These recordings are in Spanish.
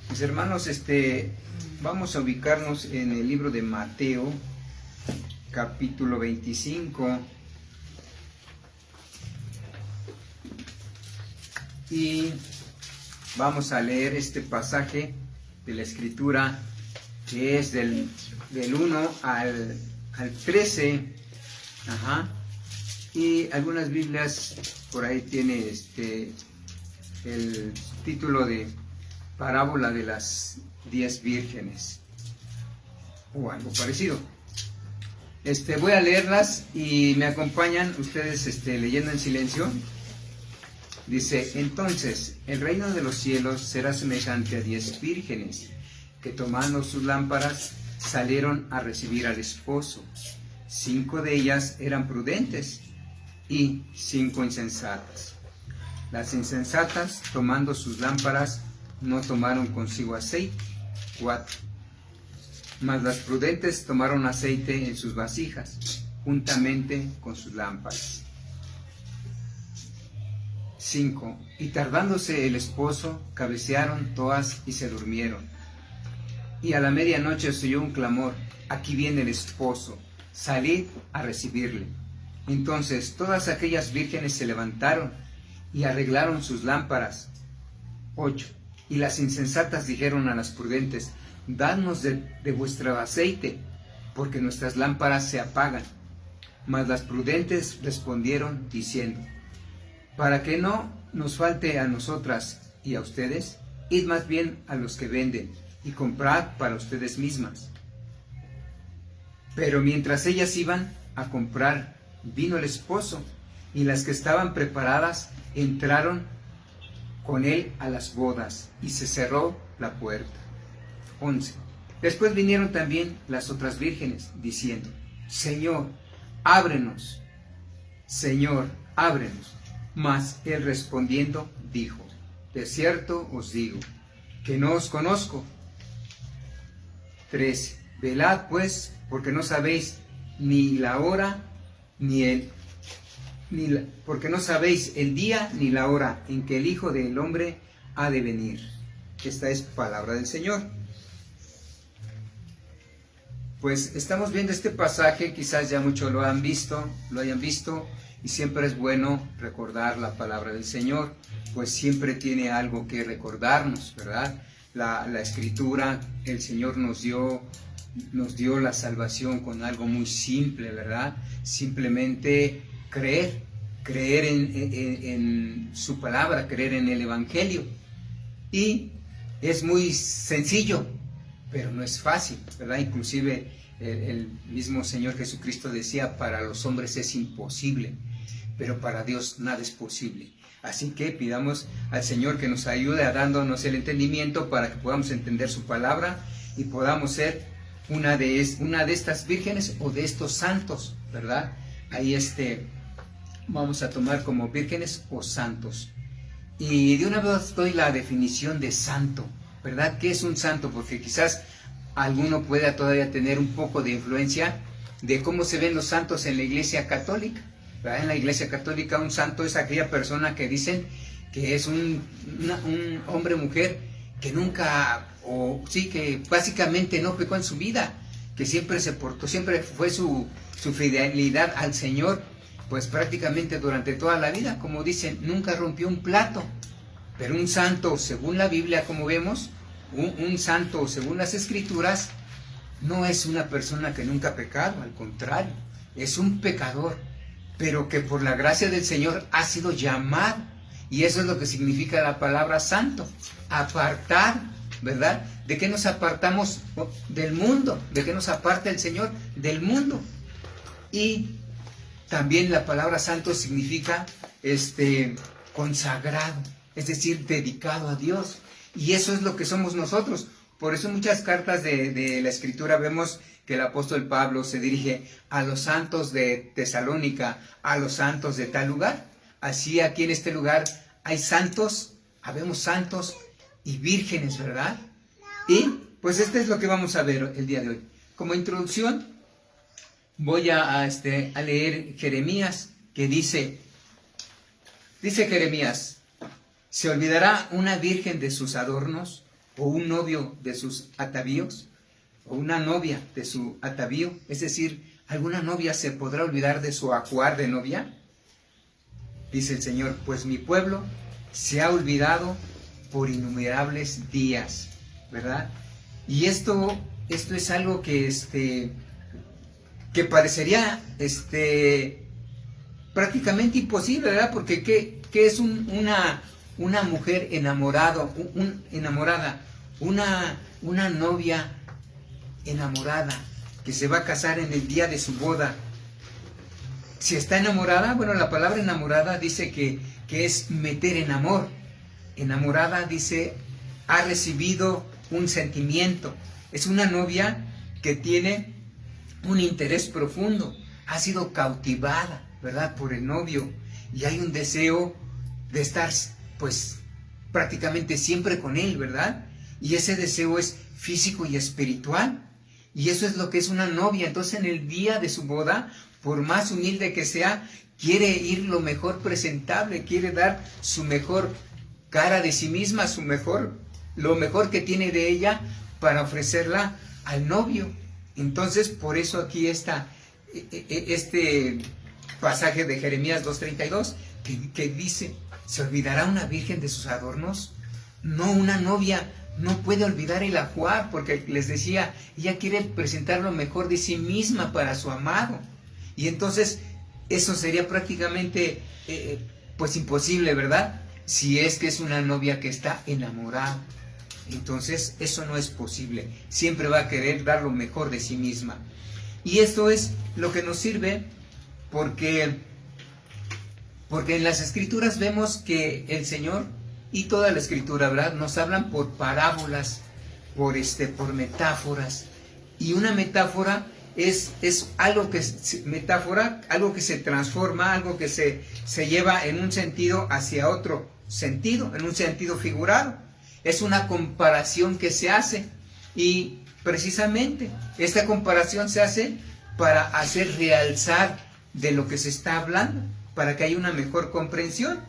Mis hermanos, vamos a ubicarnos en el libro de Mateo, capítulo 25, y vamos a leer este pasaje de la Escritura que es del 1 al 13, y algunas Biblias por ahí tiene el título de Parábola de las 10 vírgenes o algo parecido. Voy a leerlas y me acompañan ustedes leyendo en silencio. Dice: entonces el reino de los cielos será semejante a 10 vírgenes que, tomando sus lámparas, salieron a recibir al esposo. 5 de ellas eran prudentes y 5 insensatas. Las insensatas, tomando sus lámparas, no tomaron consigo aceite. 4. Mas las prudentes tomaron aceite en sus vasijas, juntamente con sus lámparas. 5. Y tardándose el esposo, cabecearon todas y se durmieron. Y a la medianoche se oyó un clamor: aquí viene el esposo, salid a recibirle. Entonces todas aquellas vírgenes se levantaron y arreglaron sus lámparas. 8. Y las insensatas dijeron a las prudentes: dadnos de vuestro aceite, porque nuestras lámparas se apagan. Mas las prudentes respondieron diciendo: para que no nos falte a nosotras y a ustedes, id más bien a los que venden y comprad para ustedes mismas. Pero mientras ellas iban a comprar, vino el esposo, y las que estaban preparadas entraron con él a las bodas, y se cerró la puerta. 11. Después vinieron también las otras vírgenes, diciendo: Señor, ábrenos. Señor, ábrenos. Mas él respondiendo dijo: de cierto os digo, que no os conozco. 13. Velad pues, porque no sabéis ni la hora, porque no sabéis el día ni la hora en que el Hijo del Hombre ha de venir. Esta es palabra del Señor. Pues estamos viendo este pasaje, quizás ya muchos lo hayan visto, y siempre es bueno recordar la palabra del Señor, pues siempre tiene algo que recordarnos, ¿verdad? La Escritura, el Señor nos dio la salvación con algo muy simple, ¿verdad? Simplemente creer en su palabra, creer en el Evangelio. Y es muy sencillo, pero no es fácil, ¿verdad? Inclusive el mismo Señor Jesucristo decía: para los hombres es imposible, pero para Dios nada es posible. Así que pidamos al Señor que nos ayude a dándonos el entendimiento para que podamos entender su palabra y podamos ser una de estas vírgenes o de estos santos, ¿verdad? Ahí vamos a tomar como vírgenes o santos. Y de una vez doy la definición de santo, ¿verdad? ¿Qué es un santo? Porque quizás alguno pueda todavía tener un poco de influencia de cómo se ven los santos en la Iglesia Católica, ¿verdad? En la Iglesia Católica un santo es aquella persona que dicen que es un hombre o mujer que nunca, que básicamente no pecó en su vida, que siempre se portó, siempre fue su fidelidad al Señor, pues prácticamente durante toda la vida, como dicen, nunca rompió un plato. Pero un santo, según la Biblia, como vemos, un santo, según las Escrituras, no es una persona que nunca ha pecado, al contrario, es un pecador, pero que por la gracia del Señor ha sido llamado. Y eso es lo que significa la palabra santo, apartar, ¿verdad? ¿De qué nos apartamos? Del mundo. ¿De qué nos aparta el Señor? Del mundo. Y también la palabra santo significa consagrado, es decir, dedicado a Dios. Y eso es lo que somos nosotros. Por eso en muchas cartas de la Escritura vemos que el apóstol Pablo se dirige a los santos de Tesalónica, a los santos de tal lugar. Así aquí en este lugar hay santos, habemos santos y vírgenes, ¿verdad? Y pues es lo que vamos a ver el día de hoy. Como introducción voy a leer Jeremías, que dice Jeremías: ¿se olvidará una virgen de sus adornos? o un novio de sus atavíos, o una novia de su atavío. Es decir, ¿alguna novia se podrá olvidar de su ajuar de novia? Dice el Señor, pues mi pueblo se ha olvidado por innumerables días, ¿verdad? Y esto es algo que parecería prácticamente imposible, ¿verdad? Porque ¿qué es una mujer enamorada, una novia enamorada que se va a casar en el día de su boda? Si está enamorada, bueno, la palabra enamorada dice que es meter en amor. Enamorada dice, ha recibido un sentimiento. Es una novia que tiene un interés profundo, ha sido cautivada, ¿verdad?, por el novio, y hay un deseo de estar, pues, prácticamente siempre con él, ¿verdad? Y ese deseo es físico y espiritual, y eso es lo que es una novia. Entonces, en el día de su boda, por más humilde que sea, quiere ir lo mejor presentable, quiere dar su mejor cara de sí misma, lo mejor que tiene de ella para ofrecerla al novio. Entonces, por eso aquí está este pasaje de Jeremías 2:32 que dice, ¿se olvidará una virgen de sus adornos? No, una novia no puede olvidar el ajuar, porque les decía, ella quiere presentar lo mejor de sí misma para su amado. Y entonces, eso sería prácticamente, pues imposible, ¿verdad? Si es que es una novia que está enamorada. Entonces, eso no es posible. Siempre va a querer dar lo mejor de sí misma. Y esto es lo que nos sirve porque en las Escrituras vemos que el Señor y toda la Escritura, ¿verdad?, nos hablan por parábolas, por metáforas. Y una metáfora es algo que se transforma, algo que se lleva en un sentido hacia otro sentido, en un sentido figurado. Es una comparación que se hace, y precisamente esta comparación se hace para hacer realzar de lo que se está hablando, para que haya una mejor comprensión.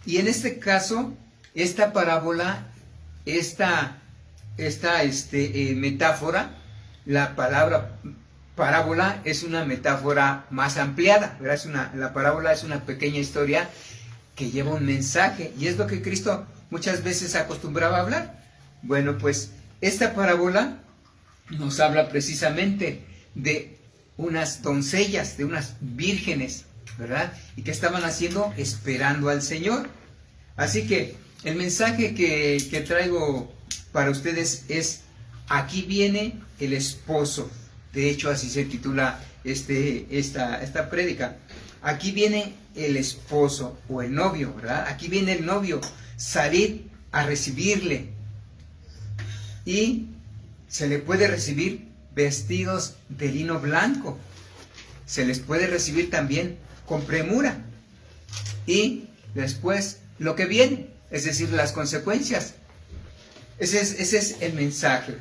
Y en este caso, esta parábola, esta metáfora, la palabra parábola es una metáfora más ampliada, ¿verdad? La parábola es una pequeña historia que lleva un mensaje, y es lo que Cristo muchas veces acostumbraba a hablar. Bueno, pues esta parábola nos habla precisamente de unas doncellas, de unas vírgenes, ¿verdad? Y que estaban haciendo, esperando al Señor. Así que el mensaje que traigo para ustedes es, aquí viene el esposo. De hecho, así se titula esta prédica. Aquí viene el esposo o el novio, ¿verdad? Aquí viene el novio, salid a recibirle. Y se le puede recibir vestidos de lino blanco. Se les puede recibir también con premura. Y después lo que viene, es decir, las consecuencias. Ese es el mensaje.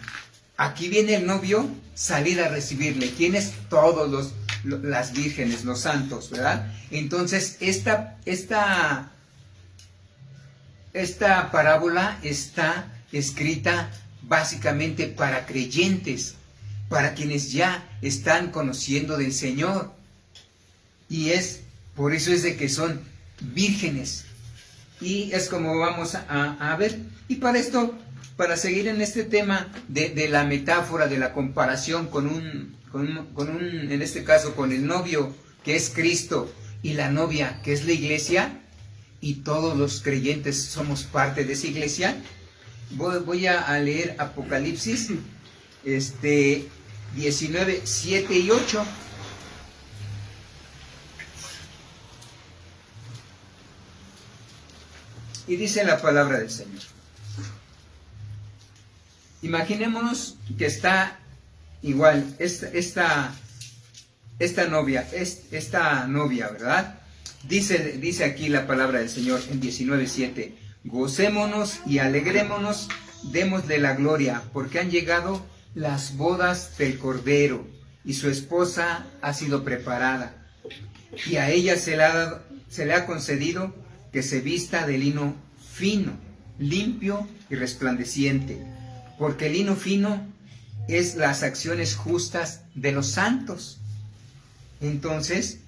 Aquí viene el novio, salid a recibirle. ¿Quiénes? Todos las vírgenes, los santos, ¿verdad? Entonces, esta parábola está escrita básicamente para creyentes, para quienes ya están conociendo del Señor. Y por eso es de que son vírgenes. Y es como vamos a ver. Y para esto, para seguir en este tema de la metáfora, de la comparación con en este caso, con el novio que es Cristo y la novia que es la iglesia, y todos los creyentes somos parte de esa iglesia, voy a leer Apocalipsis 19, 7 y 8. Y dice la palabra del Señor. Imaginémonos que está igual esta novia, ¿verdad? Dice aquí la palabra del Señor en 19:7. Gocémonos y alegrémonos, démosle la gloria, porque han llegado las bodas del Cordero, y su esposa ha sido preparada. Y a ella se le ha concedido que se vista de lino fino, limpio y resplandeciente, porque el lino fino es las acciones justas de los santos. Entonces,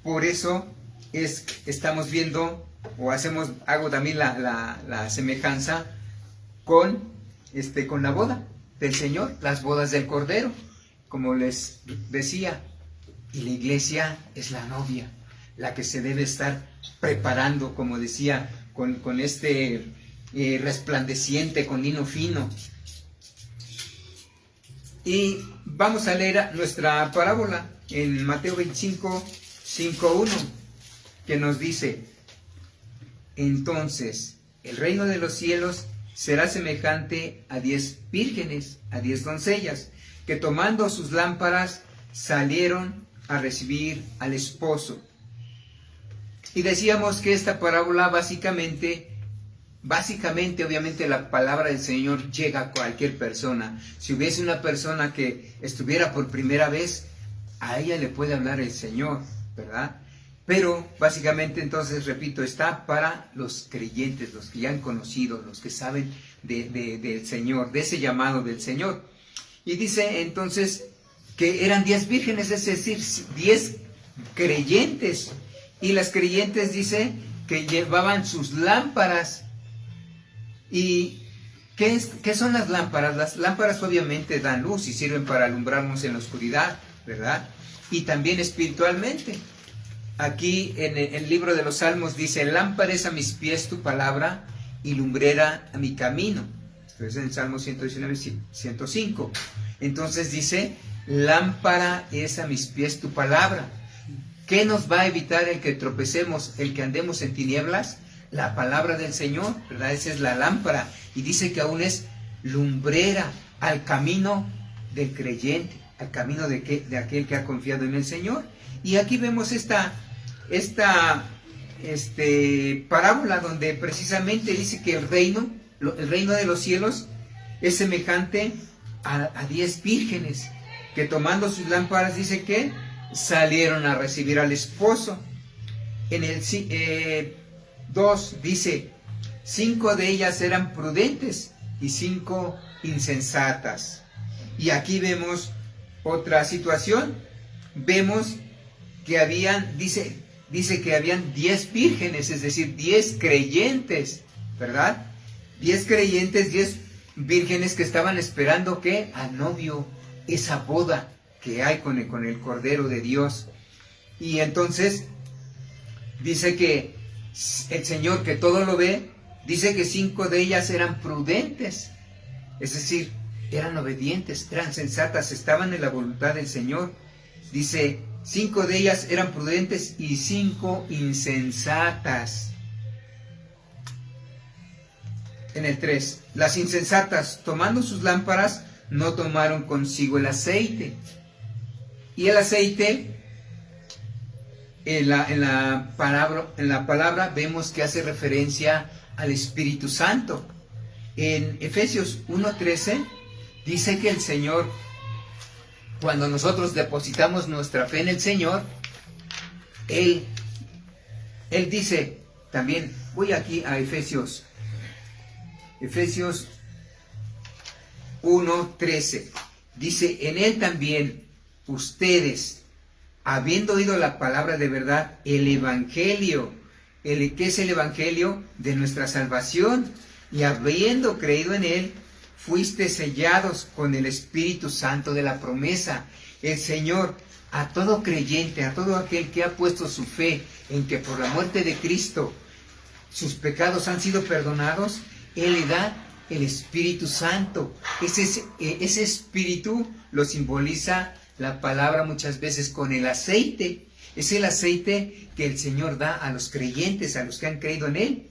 por eso estamos viendo, o hago también la semejanza con la boda del Señor, las bodas del Cordero, como les decía, y la iglesia es la novia, la que se debe estar preparando, como decía, con resplandeciente, con lino fino. Y vamos a leer nuestra parábola en Mateo 25, 5:1, que nos dice: entonces el reino de los cielos será semejante a 10 vírgenes, a 10 doncellas, que tomando sus lámparas salieron a recibir al esposo. Y decíamos que esta parábola básicamente, obviamente, la palabra del Señor llega a cualquier persona. Si hubiese una persona que estuviera por primera vez, a ella le puede hablar el Señor, ¿verdad? Pero básicamente, entonces, repito, está para los creyentes, los que ya han conocido, los que saben del Señor, de ese llamado del Señor. Y dice entonces que eran 10 vírgenes, es decir, 10 creyentes. Y las creyentes, dice, que llevaban sus lámparas. ¿Y qué son las lámparas? Las lámparas obviamente dan luz y sirven para alumbrarnos en la oscuridad, ¿verdad? Y también espiritualmente. Aquí en el libro de los Salmos dice: lámpara es a mis pies tu palabra y lumbrera a mi camino. Esto es en el Salmo 119, 105. Entonces dice: lámpara es a mis pies tu palabra. ¿Qué nos va a evitar el que tropecemos, el que andemos en tinieblas? La palabra del Señor, ¿verdad? Esa es la lámpara. Y dice que aún es lumbrera al camino del creyente, al camino de aquel que ha confiado en el Señor. Y aquí vemos esta parábola donde precisamente dice que el reino de los cielos es semejante a 10 vírgenes que, tomando sus lámparas, dice que salieron a recibir al esposo. En el 2 dice: 5 de ellas eran prudentes y 5 insensatas. Y aquí vemos otra situación. Vemos que dice que habían 10 vírgenes, es decir, 10 creyentes, ¿verdad? 10 creyentes, 10 vírgenes que estaban esperando que al novio, esa boda que hay con el Cordero de Dios. Y entonces dice que el Señor, que todo lo ve, dice que 5 de ellas eran prudentes, es decir, eran obedientes, eran sensatas, estaban en la voluntad del Señor. Dice: 5 de ellas eran prudentes y 5 insensatas. En el 3, las insensatas, tomando sus lámparas, no tomaron consigo el aceite. Y el aceite, en la palabra vemos que hace referencia al Espíritu Santo. En Efesios 1:13 dice que el Señor, cuando nosotros depositamos nuestra fe en el Señor, Él dice también, voy aquí a Efesios 1:13, dice: en Él también ustedes, habiendo oído la palabra de verdad, el Evangelio, ¿qué es el Evangelio? De nuestra salvación, y habiendo creído en Él, fuiste sellados con el Espíritu Santo de la promesa. El Señor, a todo creyente, a todo aquel que ha puesto su fe en que por la muerte de Cristo sus pecados han sido perdonados, Él le da el Espíritu Santo. Ese Espíritu lo simboliza la palabra muchas veces con el aceite. Es el aceite que el Señor da a los creyentes, a los que han creído en Él.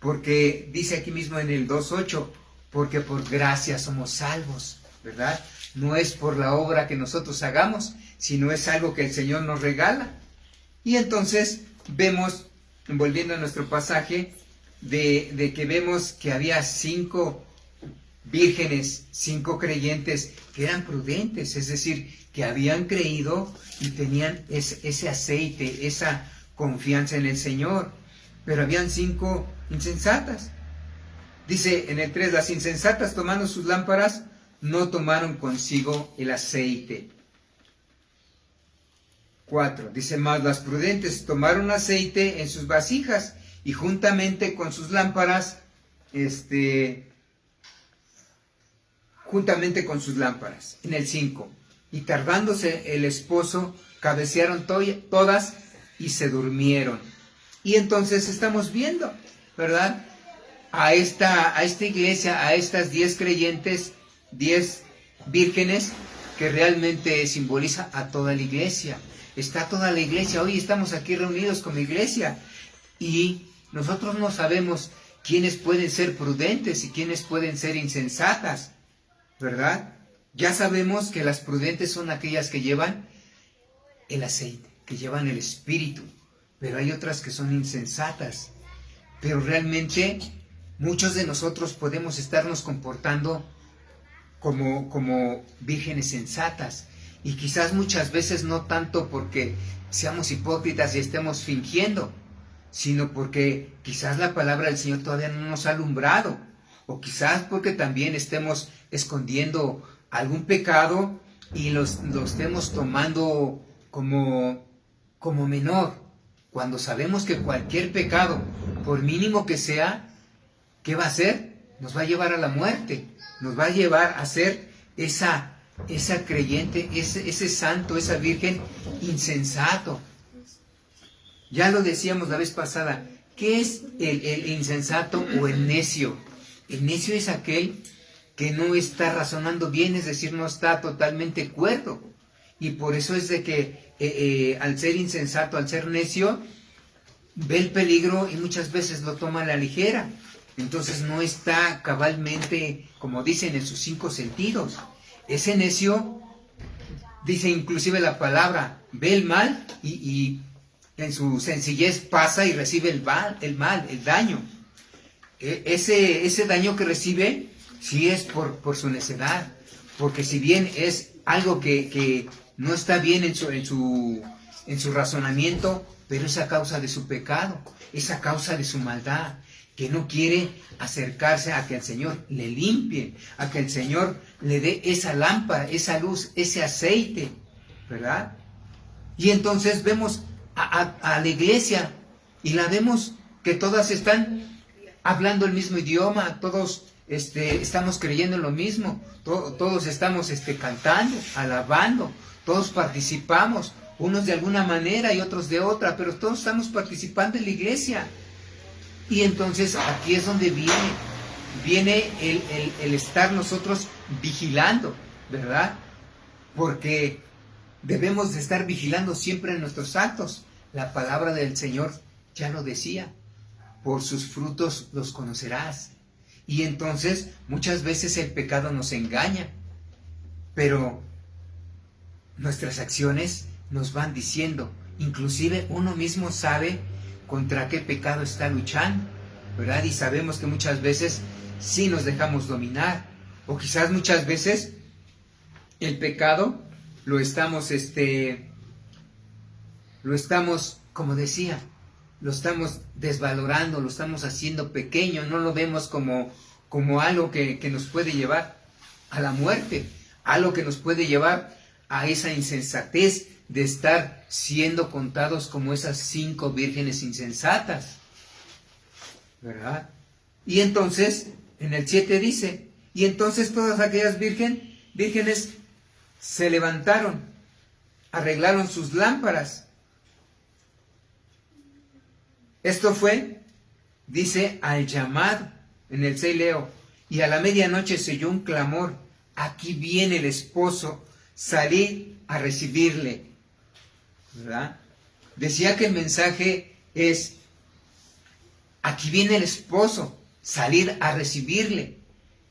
Porque dice aquí mismo en el 2:8, porque por gracia somos salvos, ¿verdad? No es por la obra que nosotros hagamos, sino es algo que el Señor nos regala. Y entonces vemos, volviendo a nuestro pasaje, de que vemos que había 5 vírgenes, 5 creyentes que eran prudentes, es decir, que habían creído y tenían ese aceite, esa confianza en el Señor. Pero habían 5 insensatas. Dice en el 3, las insensatas tomando sus lámparas no tomaron consigo el aceite. 4, dice, más las prudentes tomaron aceite en sus vasijas y juntamente con sus lámparas, En el 5, y tardándose el esposo, cabecearon todas y se durmieron. Y entonces estamos viendo, ¿verdad? A esta iglesia, a estas 10 creyentes, 10 vírgenes, que realmente simboliza a toda la iglesia. Está toda la iglesia, hoy estamos aquí reunidos como iglesia, y nosotros no sabemos quiénes pueden ser prudentes y quiénes pueden ser insensatas, ¿verdad? Ya sabemos que las prudentes son aquellas que llevan el aceite, que llevan el espíritu, pero hay otras que son insensatas. Pero realmente muchos de nosotros podemos estarnos comportando como vírgenes sensatas, y quizás muchas veces no tanto porque seamos hipócritas y estemos fingiendo, sino porque quizás la palabra del Señor todavía no nos ha alumbrado, o quizás porque también estemos escondiendo algún pecado y lo estemos tomando como menor, cuando sabemos que cualquier pecado, por mínimo que sea, ¿qué va a hacer? Nos va a llevar a la muerte, nos va a llevar a ser esa creyente, ese santo, esa virgen insensato. Ya lo decíamos la vez pasada, ¿qué es el insensato o el necio? El necio es aquel que no está razonando bien, es decir, no está totalmente cuerdo. Y por eso es de que al ser insensato, al ser necio, ve el peligro y muchas veces lo toma a la ligera. Entonces no está cabalmente, como dicen, en sus 5 sentidos. Ese necio, dice inclusive la palabra, ve el mal y en su sencillez pasa y recibe el daño. Ese daño que recibe, sí es por su necedad, porque si bien es algo que no está bien en su razonamiento, pero es a causa de su pecado, es a causa de su maldad, que no quiere acercarse a que el Señor le limpie, a que el Señor le dé esa lámpara, esa luz, ese aceite, ¿verdad? Y entonces vemos a la iglesia y la vemos que todas están hablando el mismo idioma, todos estamos creyendo en lo mismo, todos estamos cantando, alabando, todos participamos, unos de alguna manera y otros de otra, pero todos estamos participando en la iglesia. Y entonces aquí es donde viene el estar nosotros vigilando, ¿verdad? Porque debemos de estar vigilando siempre en nuestros actos. La palabra del Señor ya lo decía, por sus frutos los conocerás. Y entonces muchas veces el pecado nos engaña, pero nuestras acciones nos van diciendo, inclusive uno mismo sabe contra qué pecado está luchando, ¿verdad? Y sabemos que muchas veces sí nos dejamos dominar, o quizás muchas veces el pecado lo estamos, como decía, lo estamos desvalorando, lo estamos haciendo pequeño, no lo vemos como algo que nos puede llevar a la muerte, algo que nos puede llevar a esa insensatez de estar siendo contados como esas 5 vírgenes insensatas, ¿verdad? Y entonces, en el 7 dice, y entonces todas aquellas vírgenes se levantaron, arreglaron sus lámparas. Esto fue, dice, al llamado, en el 6 leo, y a la medianoche se oyó un clamor, aquí viene el esposo, salid a recibirle, ¿verdad? Decía que el mensaje es, aquí viene el esposo, salir a recibirle,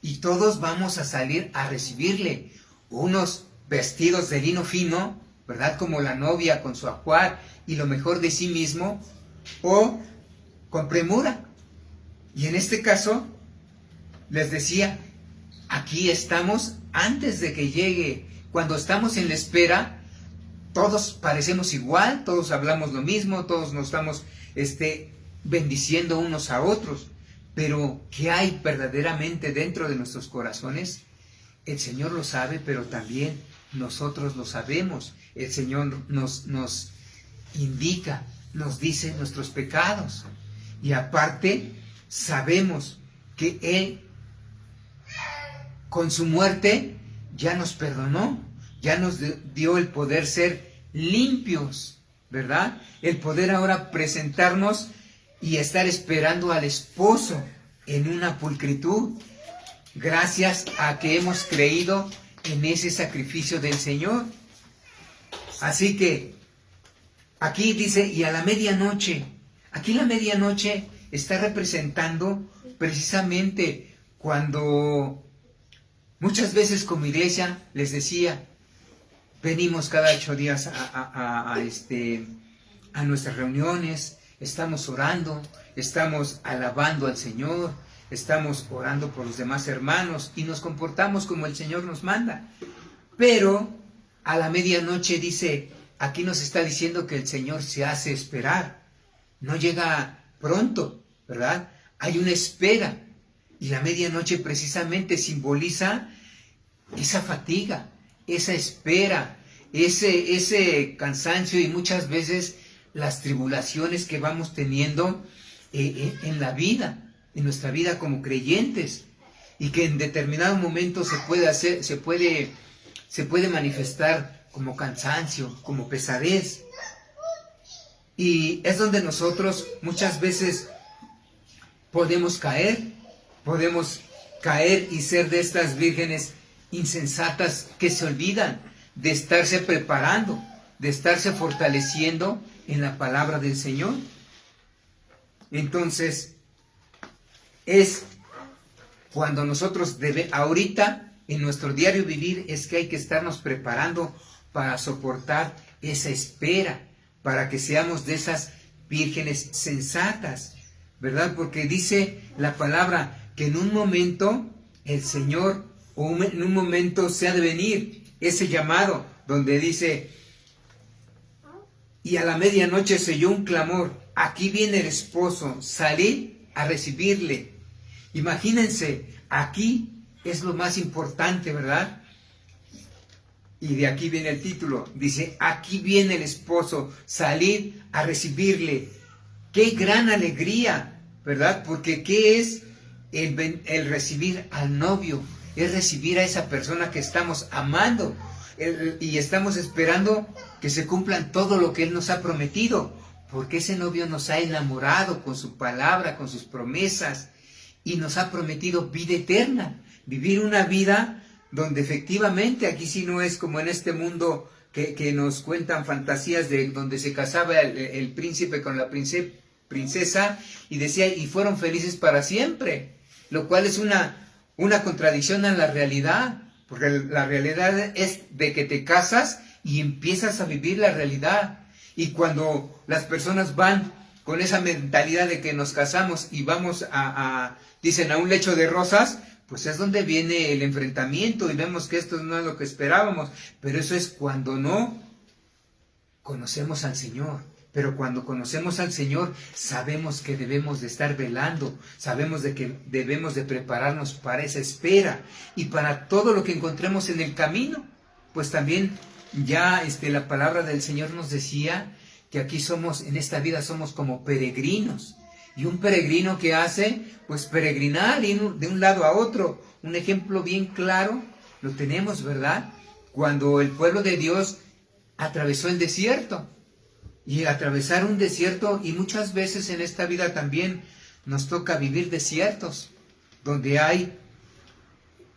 y todos vamos a salir a recibirle, unos vestidos de lino fino, ¿verdad? Como la novia con su ajuar y lo mejor de sí mismo, o con premura. Y en este caso, les decía, aquí estamos antes de que llegue. Cuando estamos en la espera, todos parecemos igual, todos hablamos lo mismo, todos nos estamos bendiciendo unos a otros. Pero ¿qué hay verdaderamente dentro de nuestros corazones? El Señor lo sabe, pero también nosotros lo sabemos. El Señor nos indica, nos dice nuestros pecados. Y aparte, sabemos que Él, con su muerte, ya nos perdonó, ya nos dio el poder ser limpios, ¿verdad? El poder ahora presentarnos y estar esperando al esposo en una pulcritud, gracias a que hemos creído en ese sacrificio del Señor. Así que aquí dice, y a la medianoche, aquí la medianoche está representando precisamente cuando muchas veces como iglesia, les decía, venimos cada 8 días a nuestras reuniones, estamos orando, estamos alabando al Señor, estamos orando por los demás hermanos y nos comportamos como el Señor nos manda. Pero a la medianoche dice, aquí nos está diciendo que el Señor se hace esperar, no llega pronto, ¿verdad? Hay una espera y la medianoche precisamente simboliza esa fatiga, esa espera, ese cansancio y muchas veces las tribulaciones que vamos teniendo en la vida, en nuestra vida como creyentes, y que en determinado momento se puede manifestar como cansancio, como pesadez. Y es donde nosotros muchas veces podemos caer y ser de estas vírgenes insensatas que se olvidan de estarse preparando, de estarse fortaleciendo en la palabra del Señor. Entonces, es cuando nosotros ahorita en nuestro diario vivir es que hay que estarnos preparando para soportar esa espera, para que seamos de esas vírgenes sensatas, ¿verdad? Porque dice la palabra que en un momento el Señor, o en un momento se ha de venir ese llamado, donde dice, y a la medianoche se oyó un clamor, aquí viene el esposo, salid a recibirle. Imagínense, aquí es lo más importante, ¿verdad? Y de aquí viene el título, dice, aquí viene el esposo, salid a recibirle. ¡Qué gran alegría!, ¿verdad? Porque ¿qué es el recibir al novio? Es recibir a esa persona que estamos amando y estamos esperando que se cumplan todo lo que Él nos ha prometido, porque ese novio nos ha enamorado con su palabra, con sus promesas, y nos ha prometido vida eterna, vivir una vida donde efectivamente, aquí sí no es como en este mundo que nos cuentan fantasías de donde se casaba el príncipe con la princesa y decía, y fueron felices para siempre, lo cual es una contradicción a la realidad, porque la realidad es de que te casas y empiezas a vivir la realidad. Y cuando las personas van con esa mentalidad de que nos casamos y vamos dicen, a un lecho de rosas, pues es donde viene el enfrentamiento y vemos que esto no es lo que esperábamos. Pero eso es cuando no conocemos al Señor. Pero cuando conocemos al Señor, sabemos que debemos de estar velando, sabemos de que debemos de prepararnos para esa espera y para todo lo que encontremos en el camino. Pues también ya la palabra del Señor nos decía que aquí en esta vida somos como peregrinos. Y un peregrino que hace, pues peregrinar de un lado a otro. Un ejemplo bien claro lo tenemos, ¿verdad? Cuando el pueblo de Dios atravesó el desierto. Y atravesar un desierto, y muchas veces en esta vida también nos toca vivir desiertos, donde hay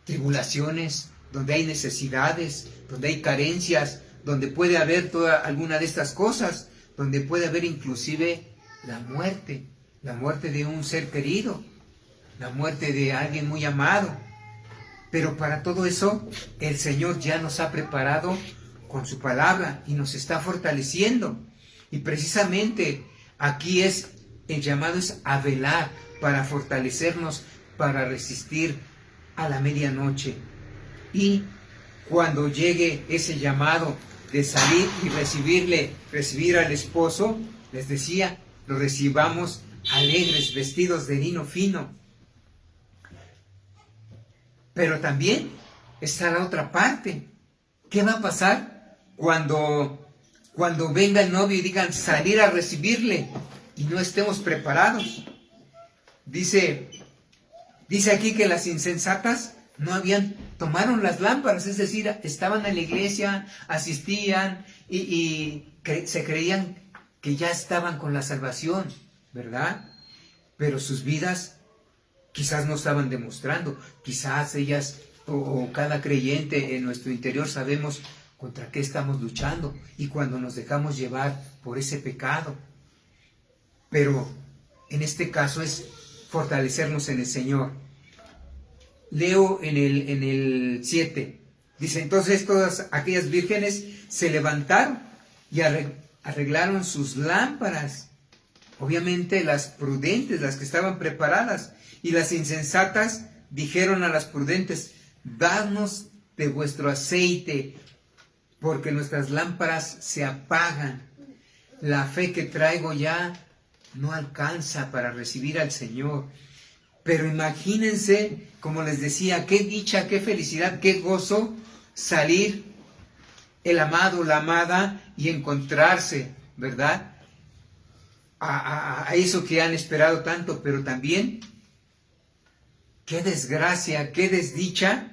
tribulaciones, donde hay necesidades, donde hay carencias, donde puede haber alguna de estas cosas, donde puede haber inclusive la muerte de un ser querido, la muerte de alguien muy amado. Pero para todo eso, el Señor ya nos ha preparado con su palabra y nos está fortaleciendo. Y precisamente aquí el llamado es a velar para fortalecernos, para resistir a la medianoche. Y cuando llegue ese llamado de salir y recibir al esposo, les decía, lo recibamos alegres, vestidos de lino fino, Pero también está la otra parte. ¿Qué va a pasar cuando venga el novio y digan salir a recibirle y no estemos preparados? Dice aquí que las insensatas tomaron las lámparas, es decir, estaban en la iglesia, asistían y se creían que ya estaban con la salvación, ¿verdad? Pero sus vidas quizás no estaban demostrando, quizás ellas o cada creyente en nuestro interior sabemos contra qué estamos luchando y cuando nos dejamos llevar por ese pecado. Pero en este caso es fortalecernos en el Señor. Leo en el 7. Dice, entonces todas aquellas vírgenes se levantaron y arreglaron sus lámparas. Obviamente las prudentes, las que estaban preparadas. Y las insensatas dijeron a las prudentes, dadnos de vuestro aceite, porque nuestras lámparas se apagan. La fe que traigo ya no alcanza para recibir al Señor. Pero imagínense, como les decía, qué dicha, qué felicidad, qué gozo salir el amado, la amada y encontrarse, ¿verdad? A eso que han esperado tanto, pero también qué desgracia, qué desdicha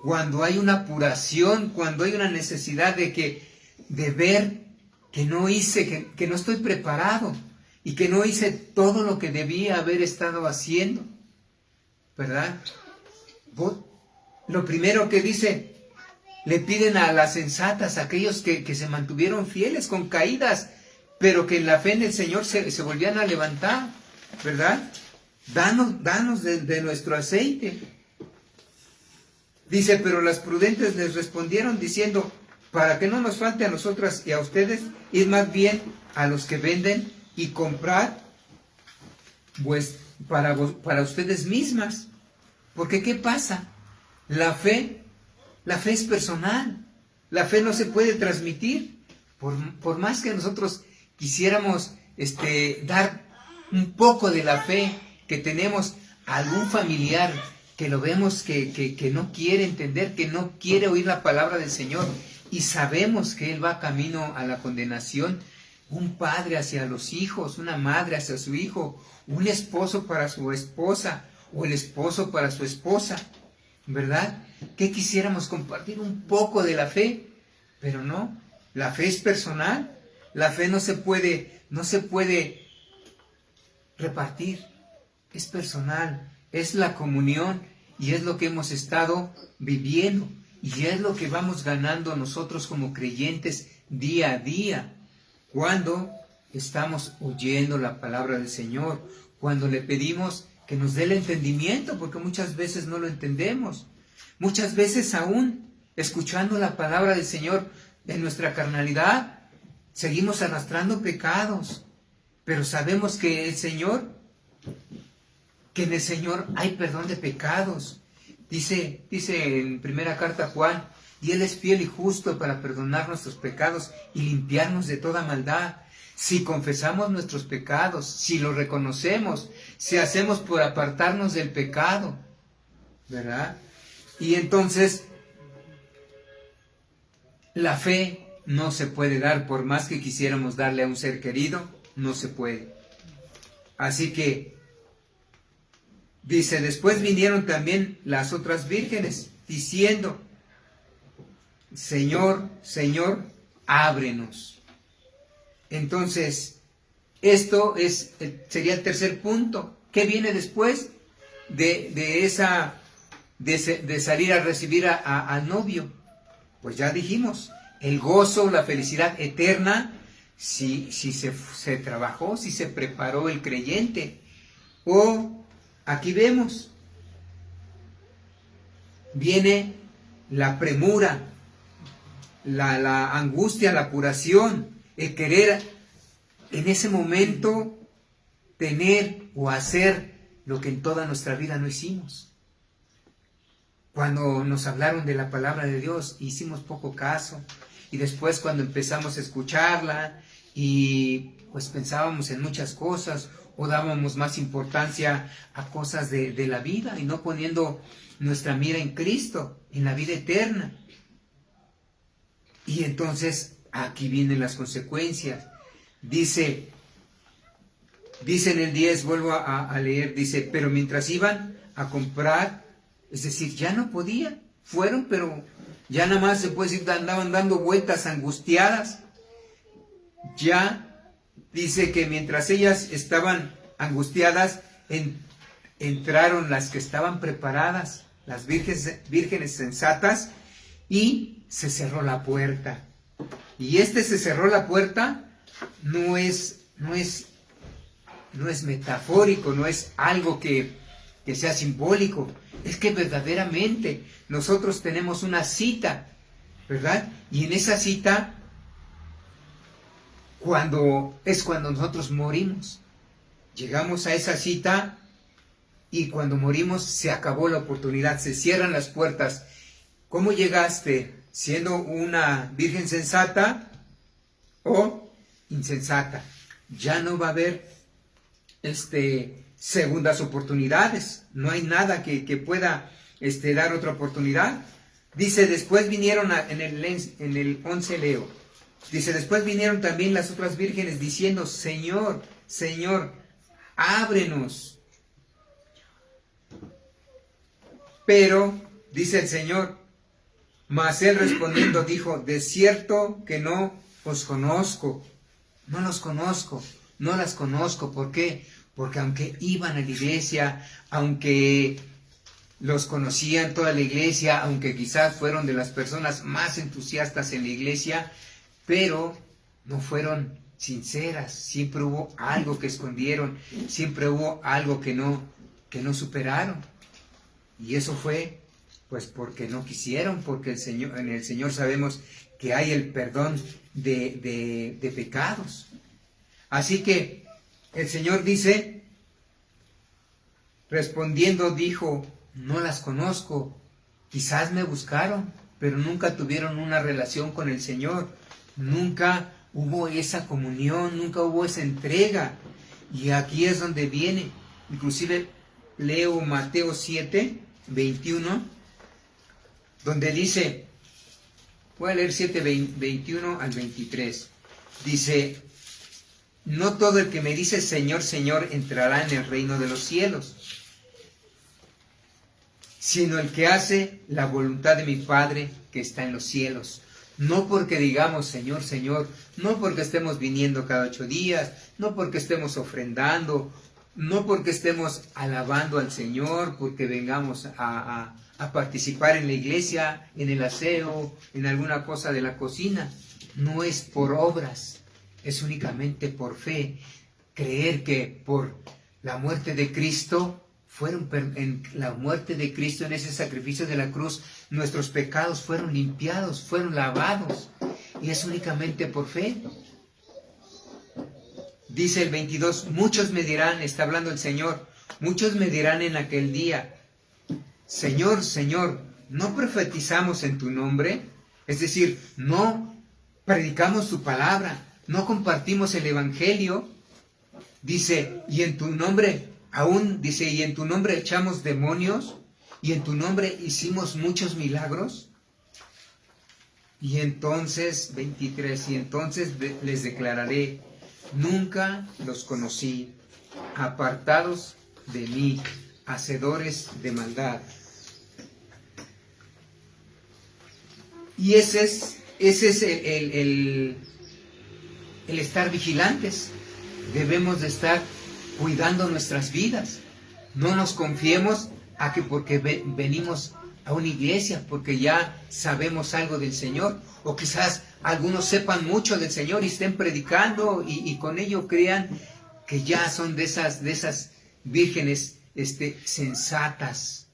cuando hay una apuración, cuando hay una necesidad de ver que no hice, que no estoy preparado y que no hice todo lo que debía haber estado haciendo, ¿verdad? Lo primero que dice, le piden a las sensatas, a aquellos que se mantuvieron fieles con caídas, pero que en la fe en el Señor se volvían a levantar, ¿verdad? Danos de nuestro aceite. Dice, pero las prudentes les respondieron diciendo, para que no nos falte a nosotras y a ustedes, id más bien a los que venden y comprad pues para ustedes mismas. Porque ¿qué pasa? La fe es personal. La fe no se puede transmitir. Por más que nosotros quisiéramos dar un poco de la fe que tenemos a algún familiar que lo vemos que no quiere entender, que no quiere oír la palabra del Señor y sabemos que él va camino a la condenación, un padre hacia los hijos, una madre hacia su hijo, un esposo para su esposa o el esposo para su esposa, ¿verdad? Que quisiéramos compartir un poco de la fe, pero no, la fe es personal, la fe no se puede repartir, es personal, es la comunión y es lo que hemos estado viviendo y es lo que vamos ganando nosotros como creyentes día a día, cuando estamos oyendo la palabra del Señor, cuando le pedimos que nos dé el entendimiento, porque muchas veces no lo entendemos, muchas veces aún escuchando la palabra del Señor en nuestra carnalidad, seguimos arrastrando pecados, pero sabemos que en el Señor hay perdón de pecados. Dice en primera carta a Juan, y Él es fiel y justo para perdonar nuestros pecados y limpiarnos de toda maldad. Si confesamos nuestros pecados, si los reconocemos, si hacemos por apartarnos del pecado, ¿verdad? Y entonces, la fe no se puede dar, por más que quisiéramos darle a un ser querido, no se puede. Así que, dice, después vinieron también las otras vírgenes, diciendo, Señor, Señor, ábrenos. Entonces, esto sería el tercer punto. ¿Qué viene después de salir a recibir al novio? Pues ya dijimos, el gozo, la felicidad eterna, si se trabajó, si se preparó el creyente. O aquí vemos, viene la premura, la angustia, la apuración, el querer en ese momento tener o hacer lo que en toda nuestra vida no hicimos. Cuando nos hablaron de la palabra de Dios, hicimos poco caso. Y después cuando empezamos a escucharla y pues pensábamos en muchas cosas, o dábamos más importancia a cosas de la vida y no poniendo nuestra mira en Cristo, en la vida eterna. Y entonces aquí vienen las consecuencias. Dice en el 10, vuelvo a leer, dice, pero mientras iban a comprar, es decir, ya no podían, fueron, pero ya nada más se puede decir, andaban dando vueltas angustiadas. Ya dice que mientras ellas estaban angustiadas, entraron las que estaban preparadas, las vírgenes sensatas, y se cerró la puerta. Y se cerró la puerta no es metafórico, no es algo que sea simbólico, es que verdaderamente nosotros tenemos una cita, ¿verdad? Y en esa cita, cuando nosotros morimos, llegamos a esa cita y cuando morimos se acabó la oportunidad, se cierran las puertas. ¿Cómo llegaste? ¿Siendo una virgen sensata o insensata? Ya no va a haber segundas oportunidades, no hay nada que pueda dar otra oportunidad. Dice, después vinieron, en el 11 leo, dice, después vinieron también las otras vírgenes diciendo, Señor, Señor, ábrenos. Pero, dice el Señor, mas él respondiendo dijo, de cierto que no os conozco, no los conozco, no las conozco. ¿Por qué? Porque aunque iban a la iglesia, aunque los conocían toda la iglesia, aunque quizás fueron de las personas más entusiastas en la iglesia, pero no fueron sinceras, siempre hubo algo que escondieron, siempre hubo algo que no superaron. Y eso fue pues porque no quisieron, porque en el Señor sabemos que hay el perdón de pecados. Así que el Señor dice, respondiendo dijo, no las conozco, quizás me buscaron, pero nunca tuvieron una relación con el Señor, nunca hubo esa comunión, nunca hubo esa entrega. Y aquí es donde viene, inclusive leo Mateo 7, 21, donde dice, voy a leer 7, 21 al 23, dice, no todo el que me dice Señor, Señor entrará en el reino de los cielos, sino el que hace la voluntad de mi Padre que está en los cielos. No porque digamos Señor, Señor, no porque estemos viniendo cada 8 días, no porque estemos ofrendando, no porque estemos alabando al Señor, porque vengamos a participar en la iglesia, en el aseo, en alguna cosa de la cocina. No es por obras, es únicamente por fe. Creer que por la muerte de Cristo, en la muerte de Cristo, en ese sacrificio de la cruz, nuestros pecados fueron limpiados, fueron lavados. Y es únicamente por fe. Dice el 22, muchos me dirán, está hablando el Señor, muchos me dirán en aquel día, Señor, Señor, ¿no profetizamos en tu nombre? Es decir, no predicamos tu palabra, no compartimos el evangelio. Dice, y en tu nombre, y en tu nombre echamos demonios, y en tu nombre hicimos muchos milagros. Y entonces, 23, y entonces les declararé, nunca los conocí, apartados de mí, hacedores de maldad. Y ese es el estar vigilantes. Debemos de estar cuidando nuestras vidas. No nos confiemos a que porque venimos a una iglesia, porque ya sabemos algo del Señor, o quizás algunos sepan mucho del Señor y estén predicando y con ello crean que ya son de esas vírgenes sensatas.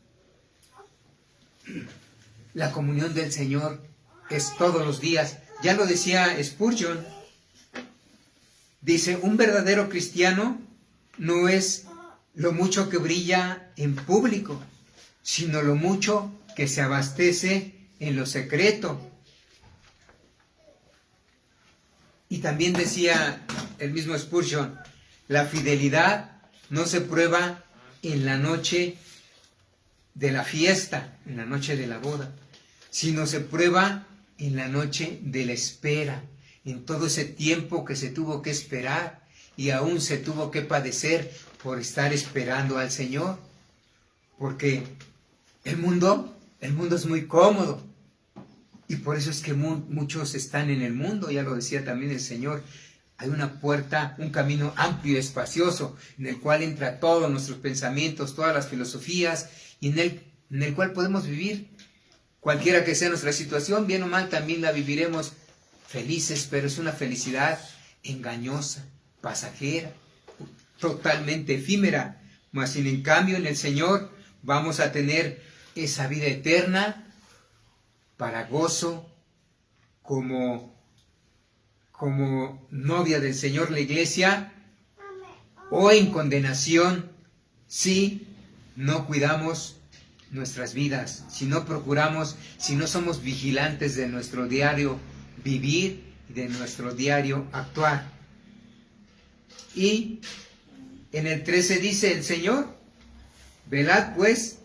La comunión del Señor es todos los días. Ya lo decía Spurgeon. Dice, un verdadero cristiano no es lo mucho que brilla en público, sino lo mucho que se abastece en lo secreto. Y también decía el mismo Spurgeon, la fidelidad no se prueba en la noche de la fiesta, en la noche de la boda, sino se prueba en la noche de la espera, en todo ese tiempo que se tuvo que esperar y aún se tuvo que padecer por estar esperando al Señor. Porque el mundo es muy cómodo y por eso es que muchos están en el mundo, ya lo decía también el Señor. Hay una puerta, un camino amplio y espacioso en el cual entra todos nuestros pensamientos, todas las filosofías y en el cual podemos vivir. Cualquiera que sea nuestra situación, bien o mal, también la viviremos felices, pero es una felicidad engañosa, pasajera, totalmente efímera. Mas sin en cambio en el Señor vamos a tener esa vida eterna para gozo como novia del Señor la iglesia, o en condenación si no cuidamos nuestras vidas, si no procuramos, si no somos vigilantes de nuestro diario vivir y de nuestro diario actuar. Y en el 13 dice el Señor: velad pues,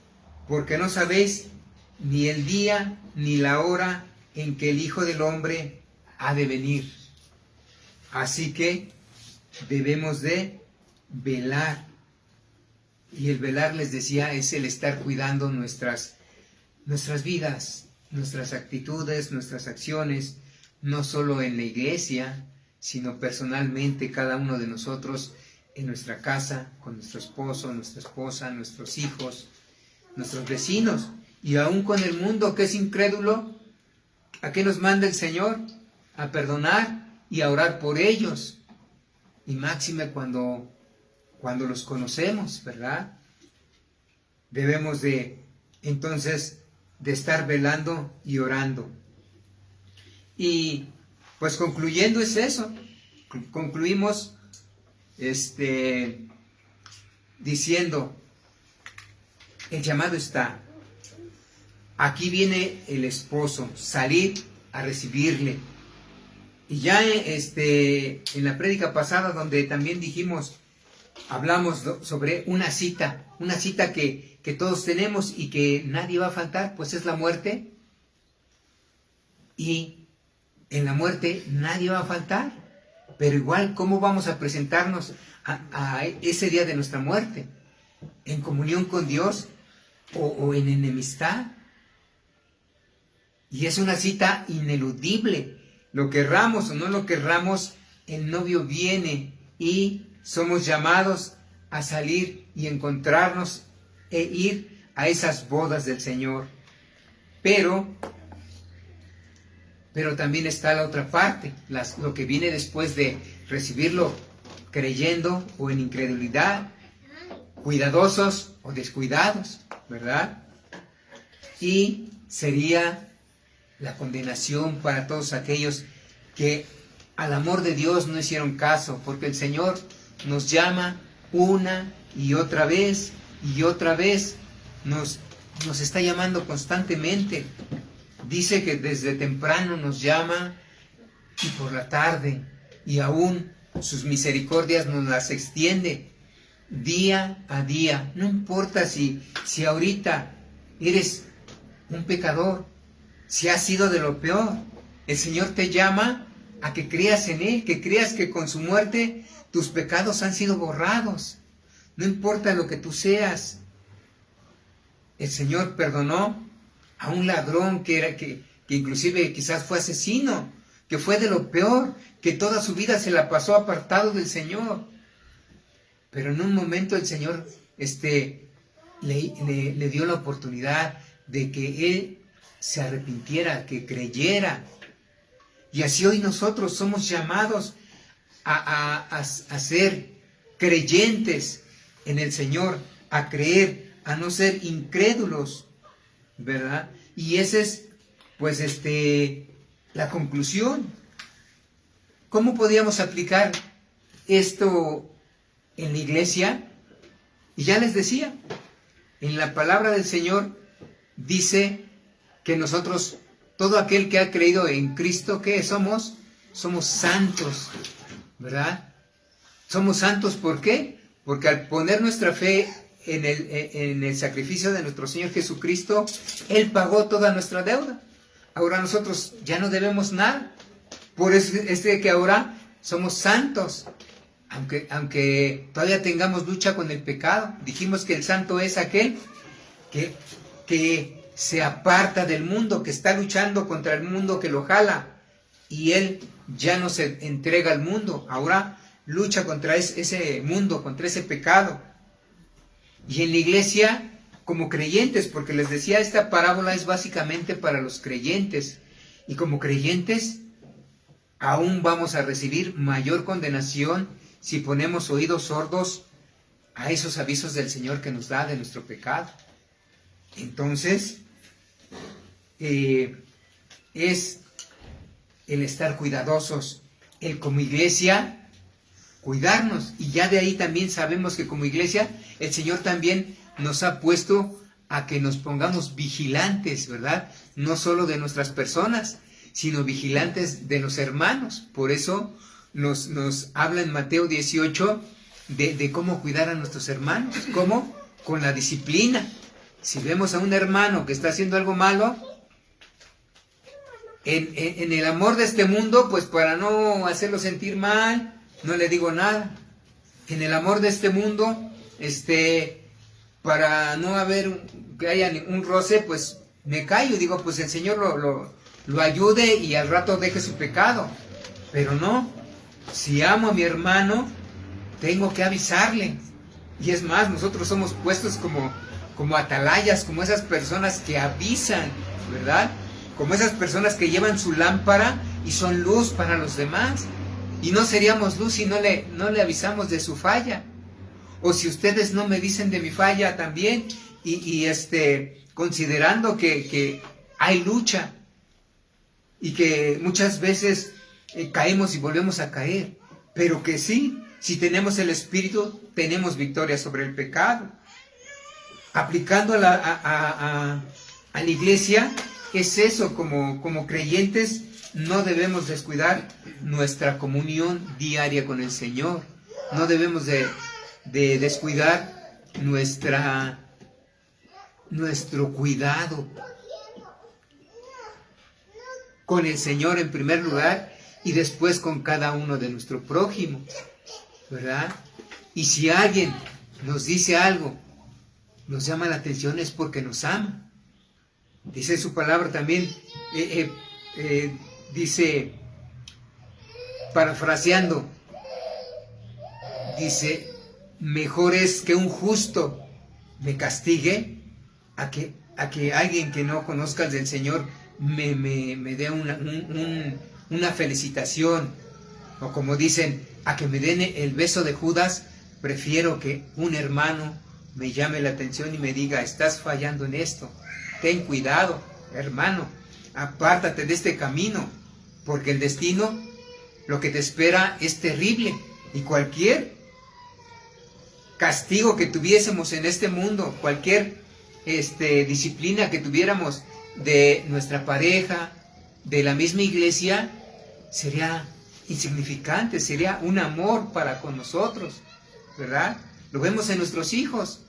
porque no sabéis ni el día ni la hora en que el Hijo del Hombre ha de venir. Así que debemos de velar. Y el velar, les decía, es el estar cuidando nuestras vidas, nuestras actitudes, nuestras acciones, no solo en la iglesia, sino personalmente cada uno de nosotros en nuestra casa, con nuestro esposo, nuestra esposa, nuestros hijos, nuestros vecinos, y aún con el mundo que es incrédulo. ¿A qué nos manda el Señor? A perdonar y a orar por ellos, y máxime cuando los conocemos, ¿verdad? Debemos entonces de estar velando y orando. Y pues concluyendo es eso. Concluimos diciendo: el llamado está. Aquí viene el esposo, salir a recibirle. Y ya en la prédica pasada, donde también hablamos sobre una cita que todos tenemos y que nadie va a faltar, pues es la muerte. Y en la muerte nadie va a faltar, pero igual, ¿cómo vamos a presentarnos a ese día de nuestra muerte? ¿En comunión con Dios o en enemistad? Y es una cita ineludible. Lo querramos o no lo querramos, el novio viene y somos llamados a salir y encontrarnos e ir a esas bodas del Señor. Pero también está la otra parte, lo que viene después de recibirlo, creyendo o en incredulidad, cuidadosos o descuidados, ¿verdad? Y sería la condenación para todos aquellos que al amor de Dios no hicieron caso, porque el Señor nos llama una y otra vez, nos está llamando constantemente. Dice que desde temprano nos llama y por la tarde, y aún sus misericordias nos las extiende día a día. No importa si ahorita eres un pecador, si has sido de lo peor, el Señor te llama a que creas en Él, que creas que con su muerte tus pecados han sido borrados. No importa lo que tú seas. El Señor perdonó a un ladrón que inclusive quizás fue asesino, que fue de lo peor, que toda su vida se la pasó apartado del Señor. Pero en un momento el Señor le dio la oportunidad de que Él se arrepintiera, que creyera. Y así hoy nosotros somos llamados a ser creyentes en el Señor, a creer, a no ser incrédulos, ¿verdad? Y esa es, pues, la conclusión. ¿Cómo podíamos aplicar esto en la iglesia? Y ya les decía, en la palabra del Señor dice que nosotros, todo aquel que ha creído en Cristo, ¿qué somos? Somos santos, ¿verdad? Somos santos, ¿por qué? porque al poner nuestra fe en el sacrificio de nuestro Señor Jesucristo, Él pagó toda nuestra deuda. Ahora nosotros ya no debemos nada. Por eso es de que ahora somos santos, aunque todavía tengamos lucha con el pecado. Dijimos que el santo es aquel que se aparta del mundo, que está luchando contra el mundo que lo jala, y él ya no se entrega al mundo, ahora lucha contra ese mundo, contra ese pecado. Y en la iglesia, como creyentes, porque les decía, esta parábola es básicamente para los creyentes, y como creyentes aún vamos a recibir mayor condenación si ponemos oídos sordos a esos avisos del Señor que nos da de nuestro pecado. Entonces, es el estar cuidadosos, el como iglesia cuidarnos, y ya de ahí también sabemos que como iglesia el Señor también nos ha puesto a que nos pongamos vigilantes, ¿verdad? No solo de nuestras personas, sino vigilantes de los hermanos. Por eso nos habla en Mateo 18 de cómo cuidar a nuestros hermanos. ¿Cómo? Con la disciplina. Si vemos a un hermano que está haciendo algo malo, en el amor de este mundo, pues para no hacerlo sentir mal, no le digo nada. En el amor de este mundo, para no haber que haya un roce, pues me callo y digo, pues el Señor lo ayude y al rato deje su pecado. Pero no, si amo a mi hermano, tengo que avisarle. Y es más, nosotros somos puestos como atalayas, como esas personas que avisan, ¿verdad? Como esas personas que llevan su lámpara y son luz para los demás. Y no seríamos luz si no le avisamos de su falla. O si ustedes no me dicen de mi falla también, considerando que hay lucha y que muchas veces caemos y volvemos a caer, pero que sí, si tenemos el Espíritu, tenemos victoria sobre el pecado. Aplicando a la iglesia, es eso, como creyentes no debemos descuidar nuestra comunión diaria con el Señor, no debemos de descuidar nuestro cuidado con el Señor en primer lugar y después con cada uno de nuestro prójimo, ¿verdad? Y si alguien nos dice algo, nos llama la atención, es porque nos ama. Dice su palabra también, dice, parafraseando, dice, mejor es que un justo me castigue a que alguien que no conozca del Señor me dé una felicitación, o como dicen, a que me den el beso de Judas. Prefiero que un hermano me llame la atención y me diga, estás fallando en esto, ten cuidado, hermano, apártate de este camino, porque el destino, lo que te espera es terrible, y cualquier castigo que tuviésemos en este mundo, cualquier disciplina que tuviéramos de nuestra pareja, de la misma iglesia, sería insignificante, sería un amor para con nosotros, ¿verdad? Lo vemos en nuestros hijos,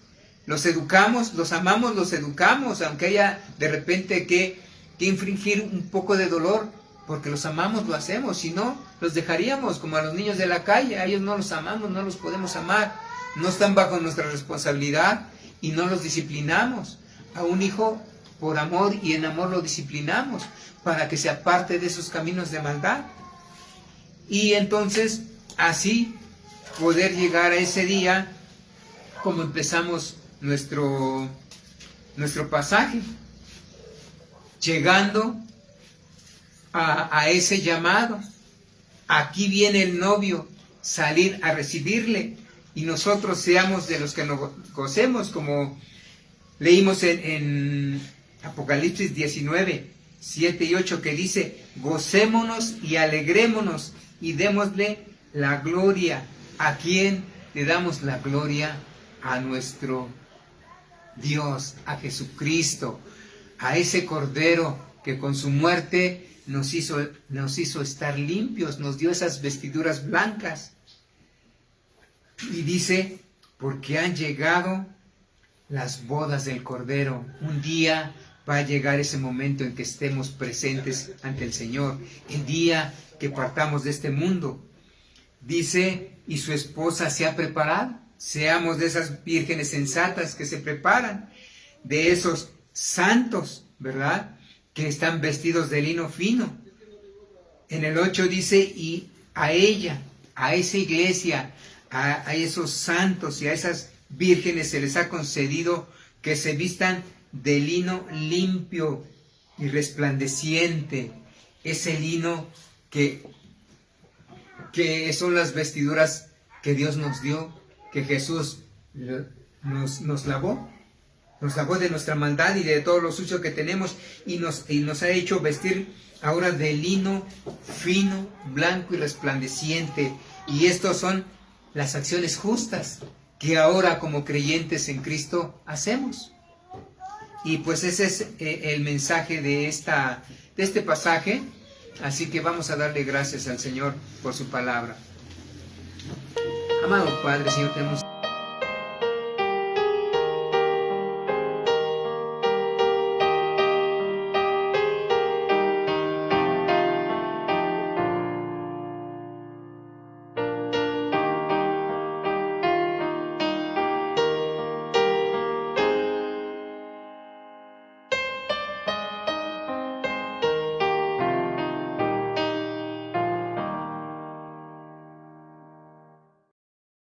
los educamos, los amamos, los educamos, aunque haya de repente que infringir un poco de dolor, porque los amamos, lo hacemos. Si no, los dejaríamos como a los niños de la calle. A ellos no los amamos, no los podemos amar, no están bajo nuestra responsabilidad y no los disciplinamos. A un hijo por amor y en amor lo disciplinamos para que se aparte de esos caminos de maldad. Y entonces así poder llegar a ese día como empezamos nuestro pasaje, llegando a ese llamado. Aquí viene el novio, salir a recibirle, y nosotros seamos de los que nos gocemos, como leímos en Apocalipsis 19, 7 y 8, que dice, gocémonos y alegrémonos y démosle la gloria. ¿A quién le damos la gloria? A nuestro Dios, a Jesucristo, a ese Cordero que con su muerte nos hizo estar limpios, nos dio esas vestiduras blancas. Y dice, porque han llegado las bodas del Cordero. Un día va a llegar ese momento en que estemos presentes ante el Señor, el día que partamos de este mundo. Dice, y su esposa se ha preparado. Seamos de esas vírgenes sensatas que se preparan, de esos santos, ¿verdad?, que están vestidos de lino fino. En el 8 dice, y a ella, a esa iglesia, a esos santos y a esas vírgenes se les ha concedido que se vistan de lino limpio y resplandeciente, ese lino que son las vestiduras que Dios nos dio, que Jesús nos lavó de nuestra maldad y de todo lo sucio que tenemos, y nos ha hecho vestir ahora de lino fino, blanco y resplandeciente. Y estos son las acciones justas que ahora como creyentes en Cristo hacemos. Y pues ese es el mensaje de este pasaje. Así que vamos a darle gracias al Señor por su palabra. Amado Padre, Señor, tenemos